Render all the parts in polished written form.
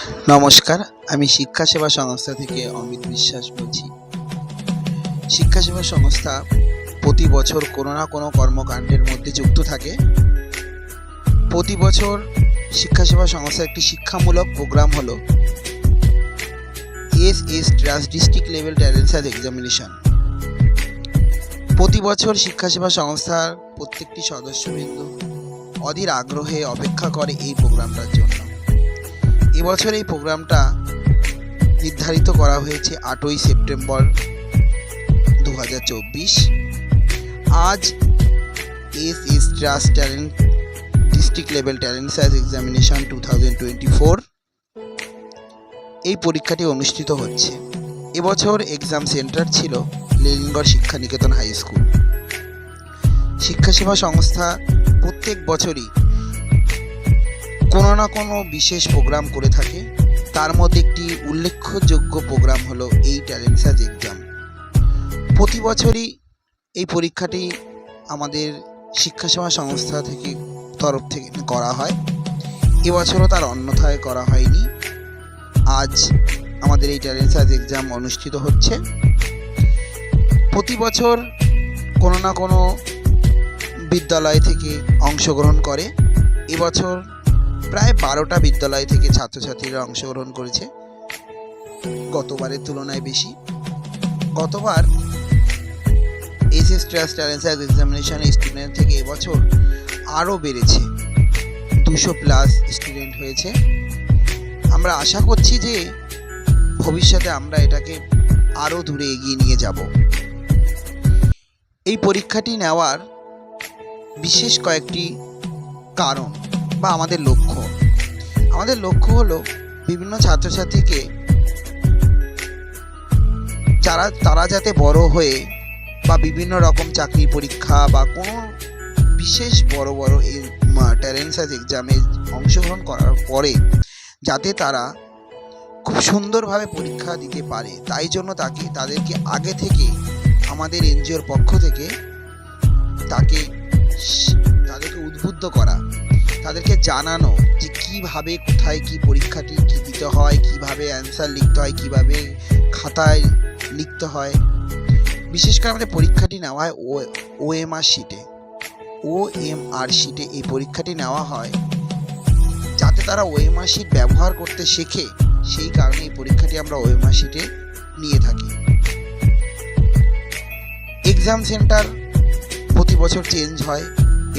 নমস্কার, আমি শিক্ষা সেবা সংস্থা থেকে অমিত বিশ্বাস বলছি। শিক্ষা সেবা সংস্থা প্রতি বছর কোনো না কোনো কর্মকাণ্ডের মধ্যে যুক্ত থাকে। প্রতি বছর শিক্ষা সেবা সংস্থার একটি শিক্ষামূলক প্রোগ্রাম হলো trust district level talent search examination. প্রতি বছর শিক্ষা সেবা সংস্থার প্রত্যেকটি সদস্যবৃন্দ অধীর আগ্রহে অপেক্ষা করে এই প্রোগ্রামটার জন্য। এবছর এই প্রোগ্রামটা নির্ধারিত করা হয়েছে 8ই সেপ্টেম্বর 2024। আজ trust talent district level talent search examination 2024 এই পরীক্ষাটি অনুষ্ঠিত হচ্ছে। এবছর এক্সাম সেন্টার ছিল লেনিনগড় শিক্ষানিকেতন হাই স্কুল। শিক্ষা সেবা সংস্থা প্রত্যেক বছরই কোনো না কোনো বিশেষ প্রোগ্রাম করে থাকে। তার মধ্যে একটি উল্লেখযোগ্য প্রোগ্রাম হলো এই ট্যালেন্ট সার্চ এক্সাম। প্রতি বছরই এই পরীক্ষাটি আমাদের শিক্ষা সেবা সংস্থা থেকে তরফ থেকে করা হয়। এবছরও তার অন্যথায় করা হয়নি। আজ আমাদের এই ট্যালেন্ট সার্চ এক্সাম অনুষ্ঠিত হচ্ছে। প্রতি বছর কোনো না কোনো বিদ্যালয় থেকে অংশগ্রহণ করে। এবছর প্রায় 12টা বিদ্যালয় থেকে ছাত্রছাত্রীরা অংশগ্রহণ করেছে, গতবারের তুলনায় বেশি। গতবার ট্রাস্ট ট্যালেন্ট সার্চ এক্সামিনেশনের স্টুডেন্ট থেকে এবছর আরও বেড়েছে, 200+ স্টুডেন্ট হয়েছে। আমরা আশা করছি যে ভবিষ্যতে আমরা এটাকে আরও দূরে এগিয়ে নিয়ে যাব। এই পরীক্ষাটি নেওয়ার বিশেষ কয়েকটি কারণ বা আমাদের লক্ষ্য হলো বিভিন্ন ছাত্রছাত্রীকে তারা যাতে বড় হয়ে বা বিভিন্ন রকম চাকরির পরীক্ষা বা কোনো বিশেষ বড় এই ট্যালেন্ট সার্চ এক্সামে অংশগ্রহণ করার পরে যাতে তারা খুব সুন্দরভাবে পরীক্ষা দিতে পারে, তাই জন্য তাদেরকে আগে থেকে আমাদের এনজিওর পক্ষ থেকে তাদেরকে উদ্বুদ্ধ করা, তাদেরকে জানানো যে কীভাবে কোথায় কী পরীক্ষাটি কী দিতে হয়, কীভাবে অ্যান্সার লিখতে হয়, কীভাবে খাতায় লিখতে হয়। বিশেষ করে আমাদের পরীক্ষাটি নেওয়া হয় ওএমআর শিটে এই পরীক্ষাটি নেওয়া হয় যাতে তারা ওএমআর শিট ব্যবহার করতে শেখে। সেই কারণে এই পরীক্ষাটি আমরা ওএমআর শিটে নিয়ে থাকি। এক্সাম সেন্টার প্রতি বছর চেঞ্জ হয়,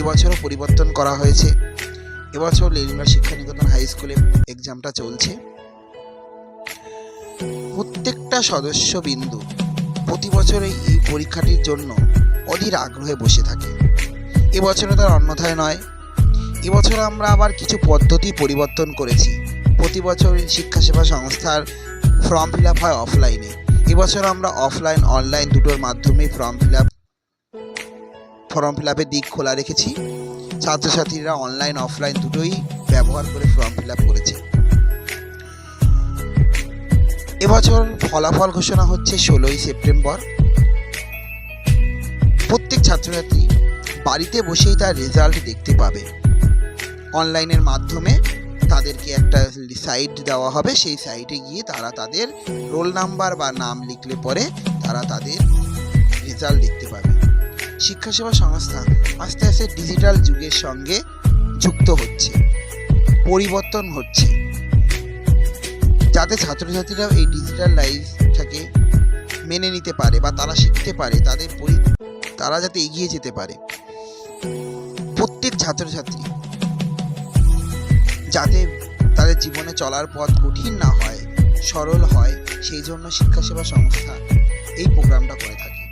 এবছরও পরিবর্তন করা হয়েছে। এবছর লেনিনগড় শিক্ষানিকেতন হাই স্কুলে এক্সামটা চলছে। প্রত্যেকটা সদস্যবিন্দু প্রতি বছর এই পরীক্ষাটির জন্য অধীর আগ্রহে বসে থাকে। এবছরও তার অন্যথায় নয়। এবছর আমরা আবার কিছু পদ্ধতি পরিবর্তন করেছি। প্রতি বছর শিক্ষা সেবা সংস্থার ফর্ম ফিল আপ হয় অফলাইনে। এবছর আমরা অফলাইন অনলাইন দুটোর মাধ্যমে ফর্ম ফিল আপের দিক খোলা রেখেছি। ছাত্রছাত্রীরা অনলাইন অফলাইন দুটোই ব্যবহার করে ফর্ম ফিল আপ করেছে। এবছর ফলাফল ঘোষণা হচ্ছে 16ই সেপ্টেম্বর। প্রত্যেক ছাত্রছাত্রী বাড়িতে বসেই তার রেজাল্ট দেখতে পাবে। অনলাইনের মাধ্যমে তাদেরকে একটা সাইট দেওয়া হবে, সেই সাইটে গিয়ে তারা তাদের রোল নাম্বার বা নাম লিখলে পরে তারা তাদের রেজাল্ট দেখতে পাবে। শিক্ষা সেবা সংস্থা আস্তে আস্তে ডিজিটাল যুগের সঙ্গে যুক্ত হচ্ছে, পরিবর্তন হচ্ছে, যাতে ছাত্রছাত্রীরাও এই ডিজিটাল লাইফটাকে মেনে নিতে পারে বা তারা শিখতে পারে, তারা যাতে এগিয়ে যেতে পারে। প্রত্যেক ছাত্রছাত্রী যাতে তাদের জীবনে চলার পথ কঠিন না হয়, সরল হয়, সেই জন্য শিক্ষা সেবা সংস্থা এই প্রোগ্রামটা করে থাকে।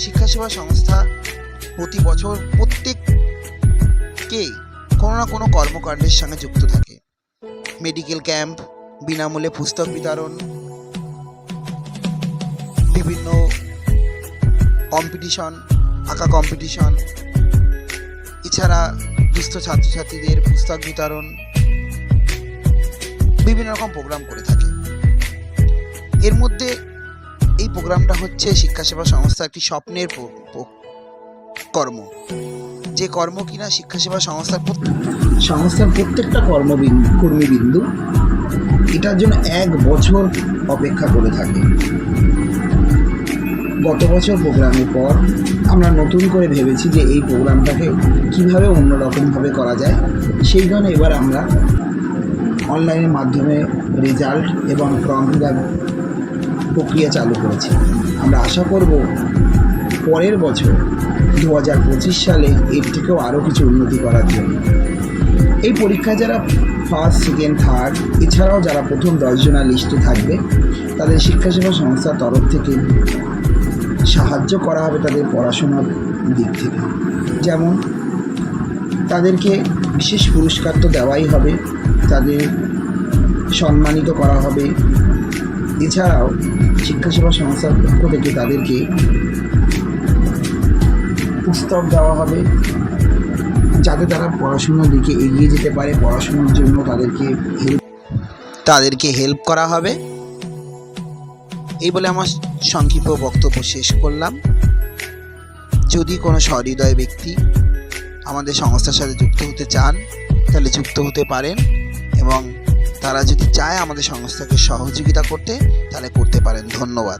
শিক্ষা সেবা সংস্থা প্রতি বছর প্রত্যেককেই কোনো না কোনো কর্মকাণ্ডের সঙ্গে যুক্ত থাকে। মেডিকেল ক্যাম্প, বিনামূল্যে পুস্তক বিতরণ, বিভিন্ন কম্পিটিশন, আঁকা কম্পিটিশন, এছাড়া দুস্থ ছাত্রছাত্রীদের পুস্তক বিতরণ, বিভিন্ন রকম প্রোগ্রাম করে থাকে। এর মধ্যে এই প্রোগ্রামটা হচ্ছে শিক্ষা সেবা সংস্থা একটি স্বপ্নের কর্ম, যে কর্ম কিনা শিক্ষা সেবা সংস্থার প্রত্যেকটা কর্মীবিন্দু এটার জন্য 1 বছর অপেক্ষা করে থাকে। গত বছর প্রোগ্রামের পর আমরা নতুন করে ভেবেছি যে এই প্রোগ্রামটাকে কীভাবে অন্যরকমভাবে করা যায়। সেই জন্য এবার আমরা অনলাইনের মাধ্যমে রেজাল্ট এবং ফর্ম ফিল আপ প্রক্রিয়া চালু করেছি। আমরা আশা করব পরের বছর 2025 সালে এর থেকেও আরও কিছু উন্নতি করার জন্য। এই পরীক্ষায় যারা ফার্স্ট, সেকেন্ড, থার্ড এছাড়াও যারা প্রথম 10 জনের লিস্টে থাকবে তাদের শিক্ষাসেবা সংস্থার তরফ থেকে সাহায্য করা হবে তাদের পড়াশোনার দিক থেকে। যেমন তাদেরকে বিশেষ পুরস্কার তো দেওয়াই হবে, তাদের সম্মানিত করা হবে। এছাড়াও শিক্ষাসেবা সংস্থার পক্ষ থেকে তাদেরকে পুস্তক দেওয়া হবে যাতে তারা পড়াশুনোর দিকে এগিয়ে যেতে পারে। পড়াশুনোর জন্য তাদেরকে হেল্প করা হবে। এই বলে আমার সংক্ষিপ্ত বক্তব্য শেষ করলাম। যদি কোনো সহৃদয় ব্যক্তি আমাদের সংস্থার সাথে যুক্ত হতে চান তাহলে যুক্ত হতে পারেন, এবং তারা যদি চায় আমাদের সংস্থাকে সহযোগিতা করতে তাহলে করতে পারেন। ধন্যবাদ।